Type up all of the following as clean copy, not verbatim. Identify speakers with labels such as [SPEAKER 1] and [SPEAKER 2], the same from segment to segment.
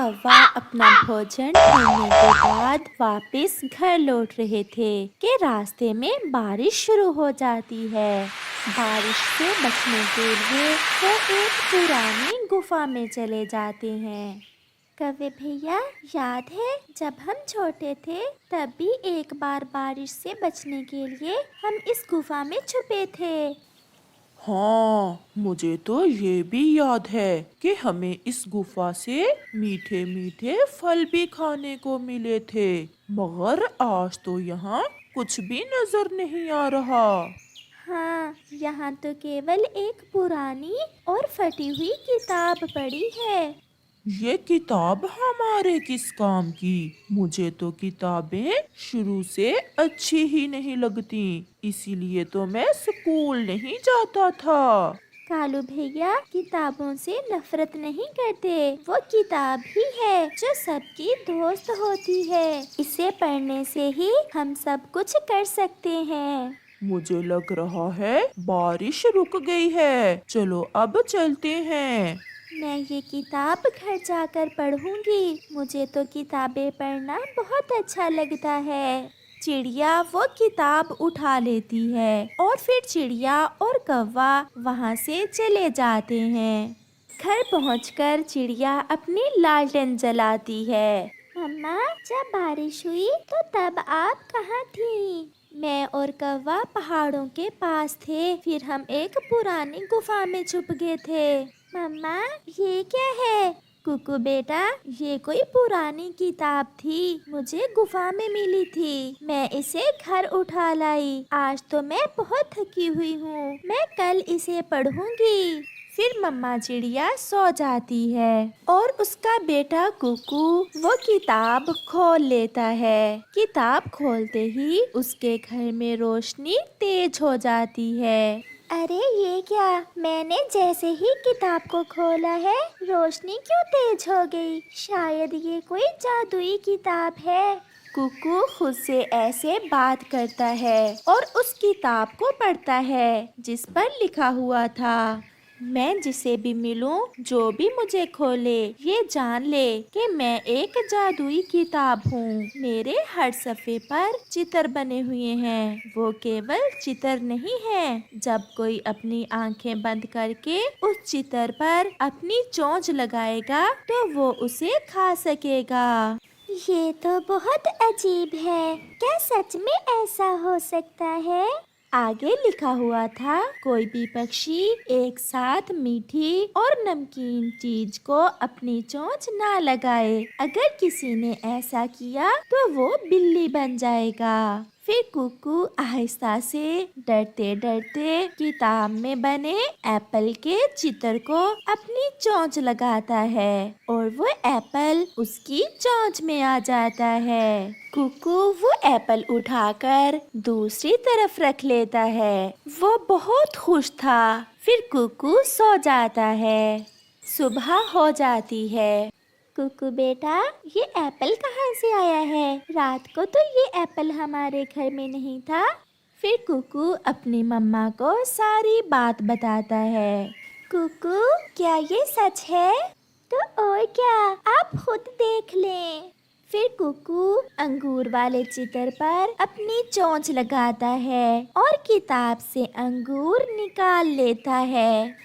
[SPEAKER 1] कौवा अपना भोजन करने के बाद वापस घर लौट रहे थे कि रास्ते में बारिश शुरू हो जाती है। बारिश से बचने के लिए वो एक पुरानी गुफा में चले जाते हैं। कौवे भैया, याद है जब हम छोटे थे तब भी एक बार बारिश से बचने के लिए हम इस गुफा में छुपे थे।
[SPEAKER 2] हाँ, मुझे तो ये भी याद है कि हमें इस गुफा से मीठे मीठे फल भी खाने को मिले थे, मगर आज तो यहाँ कुछ भी नजर नहीं आ रहा।
[SPEAKER 1] हाँ, यहाँ तो केवल एक पुरानी और फटी हुई किताब पड़ी है।
[SPEAKER 2] ये किताब हमारे किस काम की? मुझे तो किताबें शुरू से अच्छी ही नहीं लगती, इसीलिए तो मैं स्कूल नहीं जाता था।
[SPEAKER 1] कालू भैया किताबों से नफरत नहीं करते, वो किताब ही है जो सबकी दोस्त होती है। इसे पढ़ने से ही हम सब कुछ कर सकते हैं।
[SPEAKER 2] मुझे लग रहा है बारिश रुक गई है, चलो अब चलते हैं।
[SPEAKER 1] मैं ये किताब घर जाकर पढ़ूंगी। मुझे तो किताबें पढ़ना बहुत अच्छा लगता है। चिड़िया वो किताब उठा लेती है और फिर चिड़िया और कौवा वहाँ से चले जाते हैं। घर पहुँचकर चिड़िया अपनी लालटेन जलाती है। मम्मा, जब बारिश हुई तो तब आप कहाँ थी? मैं और कौवा पहाड़ों के पास थे, फिर हम एक पुरानी गुफा में छुप गए थे। मम्मा, ये क्या है? कुकू बेटा, ये कोई पुरानी किताब थी, मुझे गुफा में मिली थी। मैं इसे घर उठा लाई। आज तो मैं बहुत थकी हुई हूँ, मैं कल इसे पढ़ूंगी। फिर मम्मा चिड़िया सो जाती है और उसका बेटा कुकू वो किताब खोल लेता है। किताब खोलते ही उसके घर में रोशनी तेज हो जाती है। अरे ये क्या? मैंने जैसे ही किताब को खोला है, रोशनी क्यों तेज हो गई? शायद ये कोई जादुई किताब है। कुकू खुद से ऐसे बात करता है और उस किताब को पढ़ता है जिस पर लिखा हुआ था, मैं जिसे भी मिलूं, जो भी मुझे खोले, ये जान ले कि मैं एक जादुई किताब हूँ। मेरे हर सफ़े पर चित्र बने हुए हैं। वो केवल चित्र नहीं है। जब कोई अपनी आंखें बंद करके उस चित्र पर अपनी चोंच लगाएगा तो वो उसे खा सकेगा। ये तो बहुत अजीब है। क्या सच में ऐसा हो सकता है? आगे लिखा हुआ था, कोई भी पक्षी एक साथ मीठी और नमकीन चीज को अपनी चोंच ना लगाए। अगर किसी ने ऐसा किया तो वो बिल्ली बन जाएगा। फिर कुकू आहिस्ता से डरते डरते किताब में बने एप्पल के चित्र को अपनी चोंच लगाता है और वो एप्पल उसकी चोंच में आ जाता है। कुकू वो एप्पल उठाकर दूसरी तरफ रख लेता है। वो बहुत खुश था। फिर कुकू सो जाता है। सुबह हो जाती है। कुकू बेटा, ये एप्पल कहाँ से आया है? रात को तो ये एप्पल हमारे घर में नहीं था। फिर कुकू अपनी मम्मा को सारी बात बताता है। कुकू, क्या ये सच है? तो और क्या, आप खुद देख लें। फिर कुकू अंगूर वाले चित्र पर अपनी चोंच लगाता है और किताब से अंगूर निकाल लेता है।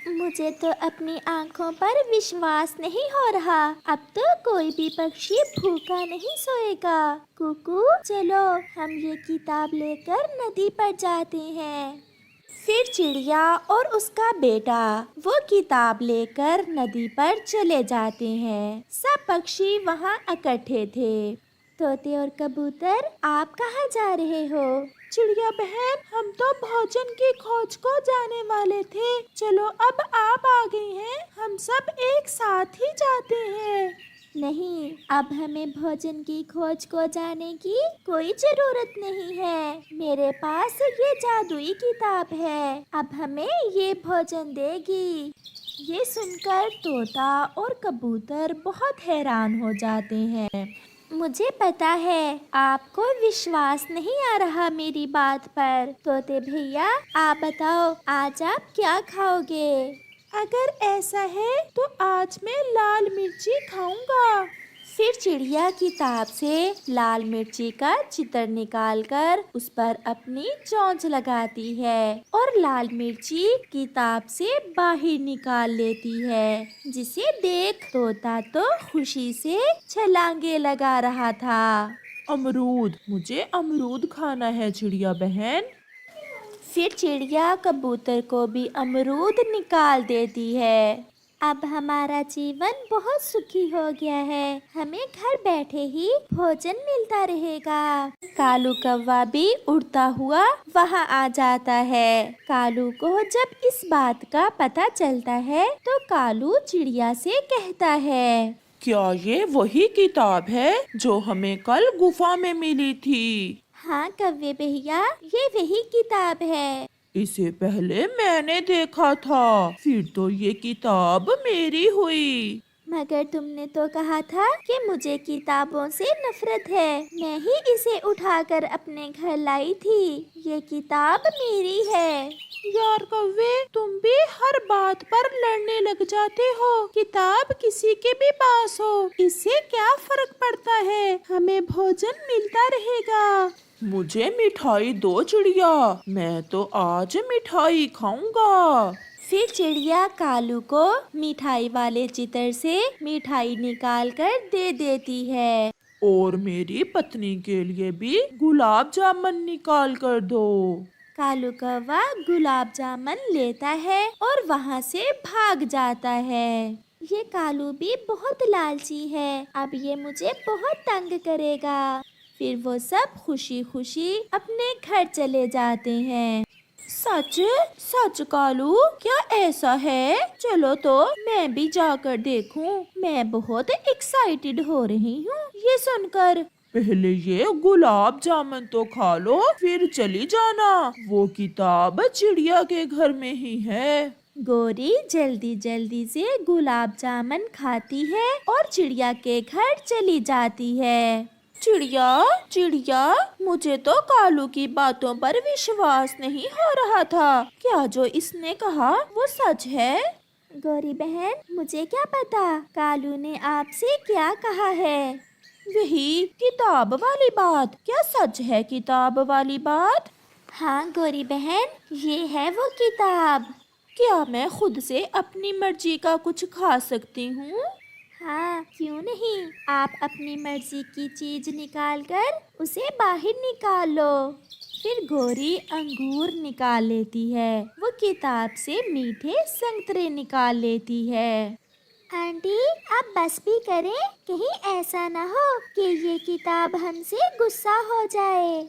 [SPEAKER 1] मुझे तो अपनी आंखों पर विश्वास नहीं हो रहा। अब तो कोई भी पक्षी भूखा नहीं सोएगा। कुकू, चलो हम ये किताब लेकर नदी पर जाते हैं। फिर चिड़िया और उसका बेटा वो किताब लेकर नदी पर चले जाते हैं। सब पक्षी वहाँ इकट्ठे थे। तोते और कबूतर, आप कहाँ जा रहे हो?
[SPEAKER 2] चिड़िया बहन, हम तो भोजन की खोज को जाने वाले थे, चलो अब आप आ गई हैं, हम सब एक साथ ही जाते हैं।
[SPEAKER 1] नहीं, अब हमें भोजन की खोज को जाने की कोई जरूरत नहीं है। मेरे पास ये जादुई किताब है, अब हमें ये भोजन देगी। ये सुनकर तोता और कबूतर बहुत हैरान हो जाते हैं। मुझे पता है आपको विश्वास नहीं आ रहा मेरी बात पर। तोते भैया, आप बताओ आज आप क्या खाओगे? अगर ऐसा है तो आज मैं लाल मिर्ची खाऊंगा। फिर चिड़िया किताब से लाल मिर्ची का चित्र निकालकर उस पर अपनी चोंच लगाती है और लाल मिर्ची किताब से बाहर निकाल लेती है, जिसे देख तोता तो खुशी से छलांगे लगा रहा था।
[SPEAKER 2] अमरूद, मुझे अमरूद खाना है चिड़िया बहन।
[SPEAKER 1] फिर चिड़िया कबूतर को भी अमरूद निकाल देती है। अब हमारा जीवन बहुत सुखी हो गया है, हमें घर बैठे ही भोजन मिलता रहेगा। कालू कौवा भी उड़ता हुआ वहाँ आ जाता है। कालू को जब इस बात का पता चलता है तो कालू चिड़िया से कहता है,
[SPEAKER 2] क्या ये वही किताब है जो हमें कल गुफा में मिली थी?
[SPEAKER 1] हाँ कौवे भैया, ये वही किताब है।
[SPEAKER 2] इसे पहले मैंने देखा था, फिर तो ये किताब मेरी हुई।
[SPEAKER 1] मगर तुमने तो कहा था कि मुझे किताबों से नफरत है, मैं ही इसे उठाकर अपने घर लाई थी। ये किताब मेरी है।
[SPEAKER 2] यार कौवे, तुम भी हर बात पर लड़ने लग जाते हो। किताब किसी के भी पास हो, इससे क्या फर्क पड़ता है, हमें भोजन मिलता रहेगा। मुझे मिठाई दो चिड़िया, मैं तो आज मिठाई खाऊंगा।
[SPEAKER 1] फिर चिड़िया कालू को मिठाई वाले चित्र से मिठाई निकाल कर दे देती है।
[SPEAKER 2] और मेरी पत्नी के लिए भी गुलाब जामुन निकाल कर दो।
[SPEAKER 1] कालू कौवा गुलाब जामुन लेता है और वहाँ से भाग जाता है। ये कालू भी बहुत लालची है, अब ये मुझे बहुत तंग करेगा। फिर वो सब खुशी खुशी अपने घर चले जाते हैं।
[SPEAKER 2] सच सच कालू, क्या ऐसा है? चलो तो मैं भी जाकर देखूं। मैं बहुत एक्साइटेड हो रही हूँ ये सुनकर। पहले ये गुलाब जामुन तो खा लो, फिर चली जाना। वो किताब चिड़िया के घर में ही है।
[SPEAKER 1] गोरी जल्दी जल्दी से गुलाब जामुन खाती है और चिड़िया के घर चली जाती है।
[SPEAKER 2] चिड़िया चिड़िया, मुझे तो कालू की बातों पर विश्वास नहीं हो रहा था। क्या जो इसने कहा वो सच है?
[SPEAKER 1] गौरी बहन, मुझे क्या पता कालू ने आपसे क्या कहा है।
[SPEAKER 2] वही किताब वाली बात, क्या सच है किताब वाली बात?
[SPEAKER 1] हाँ गौरी बहन, ये है वो किताब।
[SPEAKER 2] क्या मैं खुद से अपनी मर्जी का कुछ खा सकती हूँ?
[SPEAKER 1] हाँ क्यों नहीं, आप अपनी मर्जी की चीज निकाल कर उसे बाहर निकाल लो। फिर गौरी अंगूर निकाल लेती है, वो किताब से मीठे संतरे निकाल लेती है। आंटी आप बस भी करें, कहीं ऐसा ना हो कि ये किताब हमसे गुस्सा हो जाए।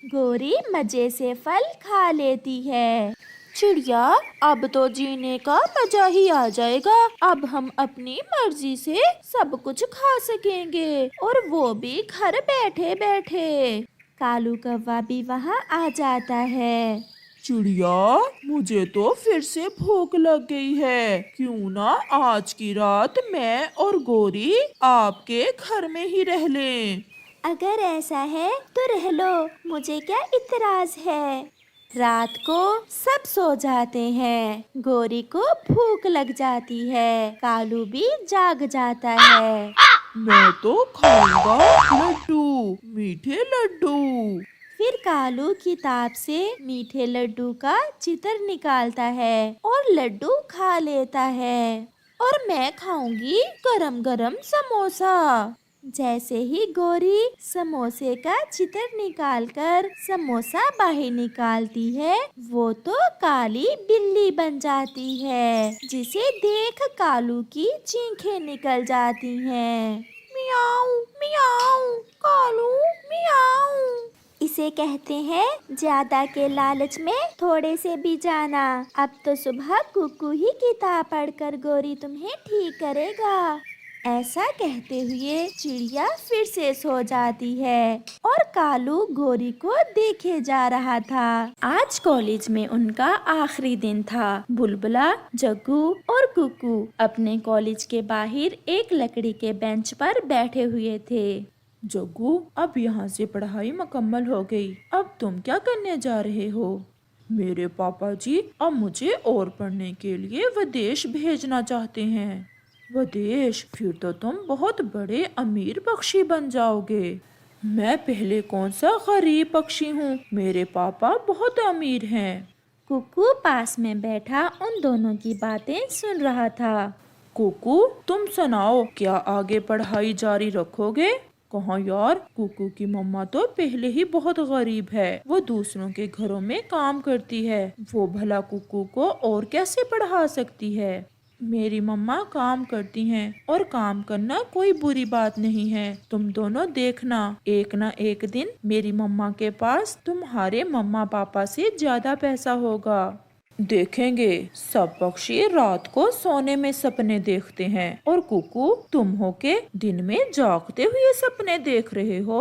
[SPEAKER 1] गौरी मजे से फल खा लेती है।
[SPEAKER 2] चिड़िया, अब तो जीने का मजा ही आ जाएगा। अब हम अपनी मर्जी से सब कुछ खा सकेंगे, और वो भी घर बैठे बैठे।
[SPEAKER 1] कालू कौवा भी वहाँ आ जाता है।
[SPEAKER 2] चिड़िया, मुझे तो फिर से भूख लग गई है। क्यों ना आज की रात मैं और गोरी आपके घर में ही रह लें।
[SPEAKER 1] अगर ऐसा है तो रह लो, मुझे क्या इतराज है। रात को सब सो जाते हैं। गोरी को भूख लग जाती है, कालू भी जाग जाता है।
[SPEAKER 2] मैं तो खाऊंगा लड्डू, मीठे लड्डू।
[SPEAKER 1] फिर कालू किताब से मीठे लड्डू का चित्र निकालता है और लड्डू खा लेता है।
[SPEAKER 2] और मैं खाऊंगी गरम गरम समोसा।
[SPEAKER 1] जैसे ही गौरी समोसे का चित्र निकालकर समोसा बाहर निकालती है, वो तो काली बिल्ली बन जाती है, जिसे देख कालू की चीखें निकल जाती हैं।
[SPEAKER 2] मियाऊ मियाऊ, कालू मियाऊ।
[SPEAKER 1] इसे कहते हैं ज्यादा के लालच में थोड़े से भी जाना। अब तो सुबह कुकू ही किताब पढ़कर गौरी तुम्हें ठीक करेगा। ऐसा कहते हुए चिड़िया फिर से सो जाती है और कालू गोरी को देखे जा रहा था। आज कॉलेज में उनका आखिरी दिन था। बुलबुला, जग्गू और कुकू अपने कॉलेज के बाहर एक लकड़ी के बेंच पर बैठे हुए थे।
[SPEAKER 2] जग्गू, अब यहाँ से पढ़ाई मुकम्मल हो गई, अब तुम क्या करने जा रहे हो? मेरे पापा जी अब मुझे और पढ़ने के लिए विदेश भेजना चाहते हैं। विदेश? फिर तो तुम बहुत बड़े अमीर पक्षी बन जाओगे। मैं पहले कौन सा गरीब पक्षी हूँ, मेरे पापा बहुत अमीर हैं।
[SPEAKER 1] कुकू पास में बैठा उन दोनों की बातें सुन रहा था।
[SPEAKER 2] कुकू तुम सुनाओ, क्या आगे पढ़ाई जारी रखोगे? कहाँ यार, कुकू की मम्मा तो पहले ही बहुत गरीब है, वो दूसरों के घरों में काम करती है, वो भला कुकू को और कैसे पढ़ा सकती है? मेरी मम्मा काम करती हैं और काम करना कोई बुरी बात नहीं है। तुम दोनों देखना, एक ना एक दिन मेरी मम्मा के पास तुम्हारे मम्मा पापा से ज्यादा पैसा होगा। देखेंगे। सब पक्षी रात को सोने में सपने देखते हैं और कुकू तुम हो के दिन में जागते हुए सपने देख रहे हो।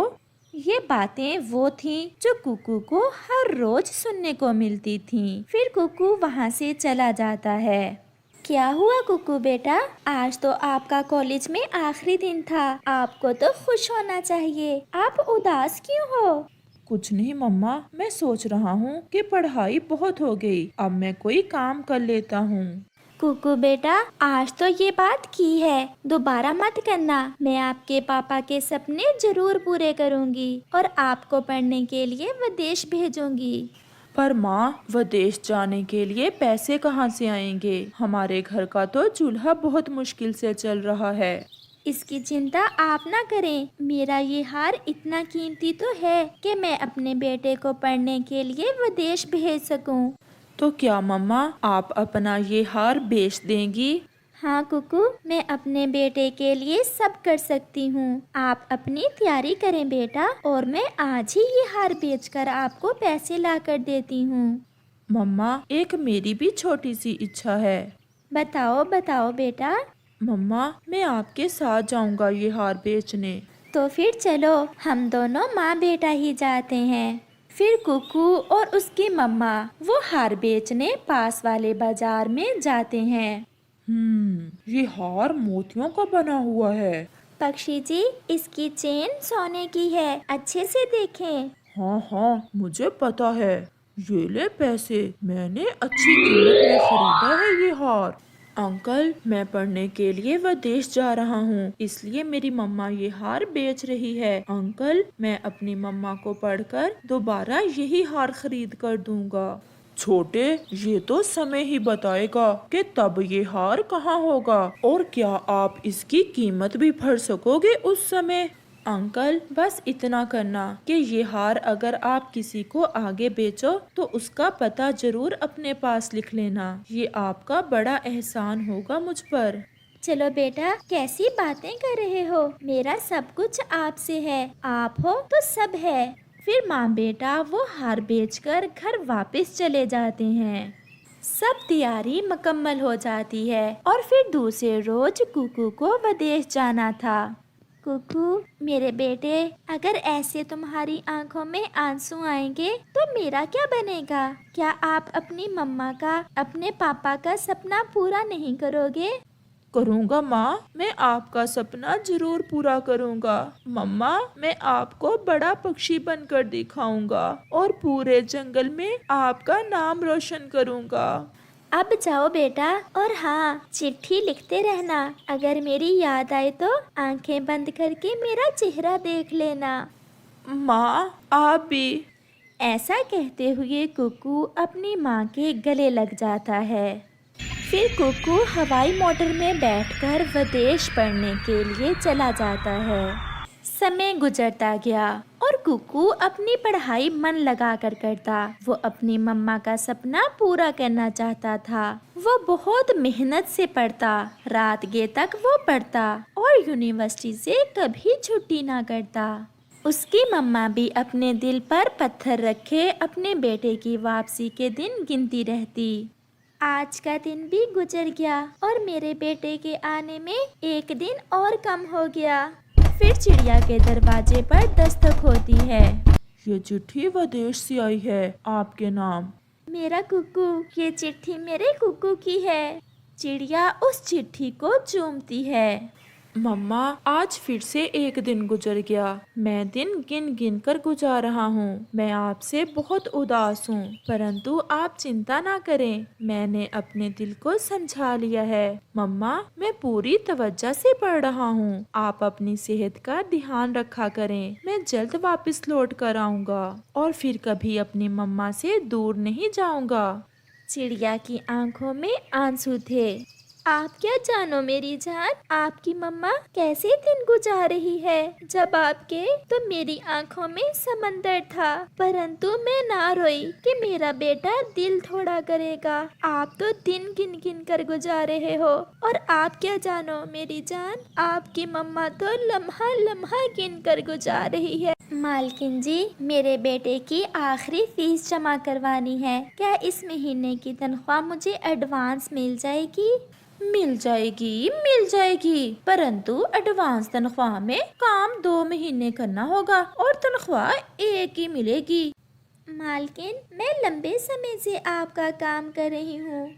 [SPEAKER 1] ये बातें वो थीं जो कुकू को हर रोज सुनने को मिलती थीं। फिर कुकू वहाँ से चला जाता है। क्या हुआ कुकू बेटा, आज तो आपका कॉलेज में आखिरी दिन था, आपको तो खुश होना चाहिए, आप उदास क्यों हो?
[SPEAKER 2] कुछ नहीं मम्मा, मैं सोच रहा हूँ कि पढ़ाई बहुत हो गई, अब मैं कोई काम कर लेता हूँ।
[SPEAKER 1] कुकू बेटा, आज तो ये बात की है, दोबारा मत करना। मैं आपके पापा के सपने जरूर पूरे करूँगी और आपको पढ़ने के लिए विदेश भेजूंगी।
[SPEAKER 2] पर माँ, विदेश जाने के लिए पैसे कहाँ से आएंगे? हमारे घर का तो चूल्हा बहुत मुश्किल से चल रहा है।
[SPEAKER 1] इसकी चिंता आप ना करें, मेरा ये हार इतना कीमती तो है कि मैं अपने बेटे को पढ़ने के लिए विदेश भेज सकूं।
[SPEAKER 2] तो क्या मम्मा, आप अपना ये हार बेच देंगी?
[SPEAKER 1] हाँ कुकू, मैं अपने बेटे के लिए सब कर सकती हूँ। आप अपनी तैयारी करें बेटा, और मैं आज ही ये हार बेचकर आपको पैसे ला कर देती हूँ।
[SPEAKER 2] मम्मा, एक मेरी भी छोटी सी इच्छा है।
[SPEAKER 1] बताओ बताओ बेटा।
[SPEAKER 2] मम्मा, मैं आपके साथ जाऊंगा ये हार बेचने।
[SPEAKER 1] तो फिर चलो, हम दोनों माँ बेटा ही जाते हैं। फिर कुकू और उसकी मम्मा वो हार बेचने पास वाले बाजार में जाते हैं।
[SPEAKER 2] ये हार मोतियों का बना हुआ है।
[SPEAKER 1] पक्षी जी, इसकी चेन सोने की है, अच्छे से देखें।
[SPEAKER 2] हाँ हाँ, मुझे पता है। ये ले पैसे, मैंने अच्छी कीमत में खरीदा है ये हार। अंकल, मैं पढ़ने के लिए विदेश जा रहा हूँ, इसलिए मेरी मम्मा ये हार बेच रही है। अंकल, मैं अपनी मम्मा को पढ़कर दोबारा यही हार खरीद कर दूंगा। छोटे, ये तो समय ही बताएगा कि तब ये हार कहाँ होगा और क्या आप इसकी कीमत भी भर सकोगे उस समय। अंकल, बस इतना करना कि ये हार अगर आप किसी को आगे बेचो तो उसका पता जरूर अपने पास लिख लेना, ये आपका बड़ा एहसान होगा मुझ पर।
[SPEAKER 1] चलो बेटा, कैसी बातें कर रहे हो, मेरा सब कुछ आपसे है, आप हो तो सब है। फिर माँ बेटा वो हार बेचकर घर वापस चले जाते हैं। सब तैयारी मुकम्मल हो जाती है और फिर दूसरे रोज कुकू को विदेश जाना था। कुकू मेरे बेटे, अगर ऐसे तुम्हारी आंखों में आंसू आएंगे तो मेरा क्या बनेगा? क्या आप अपनी मम्मा का, अपने पापा का सपना पूरा नहीं करोगे?
[SPEAKER 2] करूँगा माँ, मैं आपका सपना जरूर पूरा करूँगा। मम्मा, मैं आपको बड़ा पक्षी बनकर दिखाऊंगा और पूरे जंगल में आपका नाम रोशन करूँगा।
[SPEAKER 1] अब जाओ बेटा, और हाँ, चिट्ठी लिखते रहना, अगर मेरी याद आए तो आंखें बंद करके मेरा चेहरा देख लेना।
[SPEAKER 2] माँ, आप भी।
[SPEAKER 1] ऐसा कहते हुए कुकू अपनी माँ के गले लग जाता है। फिर कुकू हवाई मोटर में बैठकर विदेश पढ़ने के लिए चला जाता है। समय गुजरता गया और कुकू अपनी पढ़ाई मन लगाकर करता। वो अपनी मम्मा का सपना पूरा करना चाहता था। वो बहुत मेहनत से पढ़ता, रात गे तक वो पढ़ता और यूनिवर्सिटी से कभी छुट्टी ना करता। उसकी मम्मा भी अपने दिल पर पत्थर रखे अपने बेटे की वापसी के दिन गिनती रहती। आज का दिन भी गुजर गया और मेरे बेटे के आने में एक दिन और कम हो गया। फिर चिड़िया के दरवाजे पर दस्तक होती है।
[SPEAKER 2] ये चिट्ठी विदेश से आई है आपके नाम।
[SPEAKER 1] मेरा कुकू, ये चिट्ठी मेरे कुकू की है। चिड़िया उस चिट्ठी को चूमती है।
[SPEAKER 2] मम्मा, आज फिर से एक दिन गुजर गया। मैं दिन गिन गिन कर गुजार रहा हूँ। मैं आपसे बहुत उदास हूँ, परंतु आप चिंता ना करें, मैंने अपने दिल को समझा लिया है। मम्मा, मैं पूरी तवज्जो से पढ़ रहा हूँ। आप अपनी सेहत का ध्यान रखा करें। मैं जल्द वापस लौट कर आऊँगा और फिर कभी अपनी मम्मा से दूर नहीं जाऊँगा।
[SPEAKER 1] चिड़िया की आंखों में आंसू थे। आप क्या जानो मेरी जान, आपकी मम्मा कैसे दिन गुजार रही है। जब आपके तो मेरी आंखों में समंदर था, परंतु मैं ना रोई कि मेरा बेटा दिल थोड़ा करेगा। आप तो दिन गिन गिन कर गुजार रहे हो, और आप क्या जानो मेरी जान, आपकी मम्मा तो लम्हा लम्हा गिन कर गुजार रही है। मालकिन जी, मेरे बेटे की आखिरी फीस जमा करवानी है। क्या इस महीने की तनख्वाह मुझे एडवांस मिल जाएगी?
[SPEAKER 2] मिल जाएगी, परंतु एडवांस तनख्वाह में काम 2 महीने करना होगा और तनख्वाह एक ही मिलेगी।
[SPEAKER 1] मालकिन, मैं लंबे समय से आपका काम कर रही हूँ,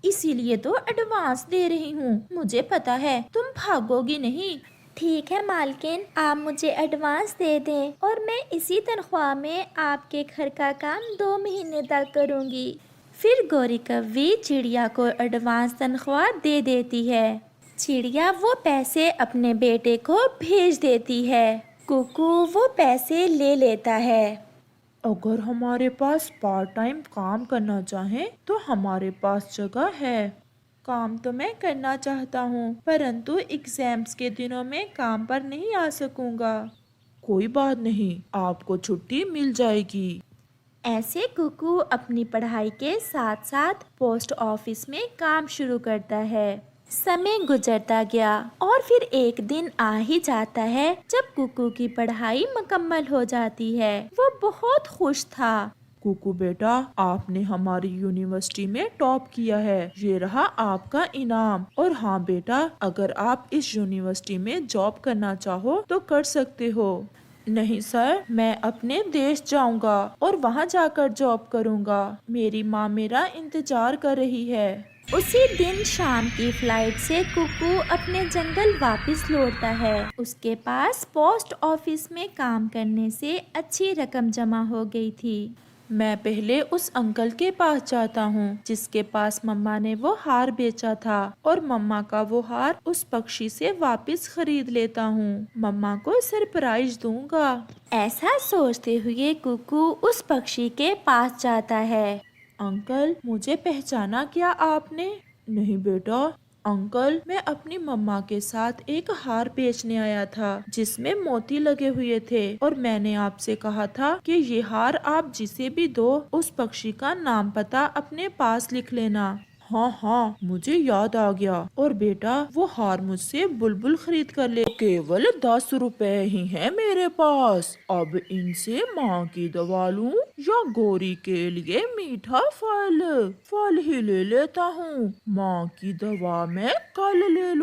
[SPEAKER 2] इसीलिए तो एडवांस दे रही हूँ। मुझे पता है तुम भागोगी नहीं।
[SPEAKER 1] ठीक है मालकिन, आप मुझे एडवांस दे दें और मैं इसी तनख्वाह में आपके घर का काम 2 महीने तक करूँगी। फिर गौरी कव्वी चिड़िया को एडवांस तनख्वाह दे देती है। चिड़िया वो पैसे अपने बेटे को भेज देती है। कुकू वो पैसे ले लेता है।
[SPEAKER 2] अगर हमारे पास पार्ट टाइम काम करना चाहें तो हमारे पास जगह है। काम तो मैं करना चाहता हूँ, परंतु एग्जाम्स के दिनों में काम पर नहीं आ सकूंगा। कोई बात नहीं, आपको छुट्टी मिल जाएगी।
[SPEAKER 1] ऐसे कुकू अपनी पढ़ाई के साथ साथ पोस्ट ऑफिस में काम शुरू करता है। समय गुजरता गया और फिर एक दिन आ ही जाता है जब कुकू की पढ़ाई मुकम्मल हो जाती है। वो बहुत खुश था।
[SPEAKER 2] कुकू बेटा, आपने हमारी यूनिवर्सिटी में टॉप किया है, ये रहा आपका इनाम। और हाँ बेटा, अगर आप इस यूनिवर्सिटी में जॉब करना चाहो तो कर सकते हो। नहीं सर, मैं अपने देश जाऊंगा और वहाँ जाकर जॉब करूंगा। मेरी माँ मेरा इंतजार कर रही है।
[SPEAKER 1] उसी दिन शाम की फ्लाइट से कुकू अपने जंगल वापस लौटता है। उसके पास पोस्ट ऑफिस में काम करने से अच्छी रकम जमा हो गई थी।
[SPEAKER 2] मैं पहले उस अंकल के पास जाता हूँ जिसके पास मम्मा ने वो हार बेचा था, और मम्मा का वो हार उस पक्षी से वापस खरीद लेता हूँ। मम्मा को सरप्राइज दूंगा।
[SPEAKER 1] ऐसा सोचते हुए कुकू उस पक्षी के पास जाता है।
[SPEAKER 2] अंकल, मुझे पहचाना क्या आपने? नहीं बेटा। अंकल, मैं अपनी मम्मा के साथ एक हार बेचने आया था जिसमें मोती लगे हुए थे, और मैंने आपसे कहा था कि ये हार आप जिसे भी दो उस पक्षी का नाम पता अपने पास लिख लेना। हाँ हाँ, मुझे याद आ गया। और बेटा, वो हार मुझसे बुलबुल खरीद कर ले। केवल 10 रुपए ही है मेरे पास। अब इनसे माँ की दवा लूं या गौरी के लिए मीठा फल ही ले लेता हूँ। माँ की दवा मैं कल ले लूं।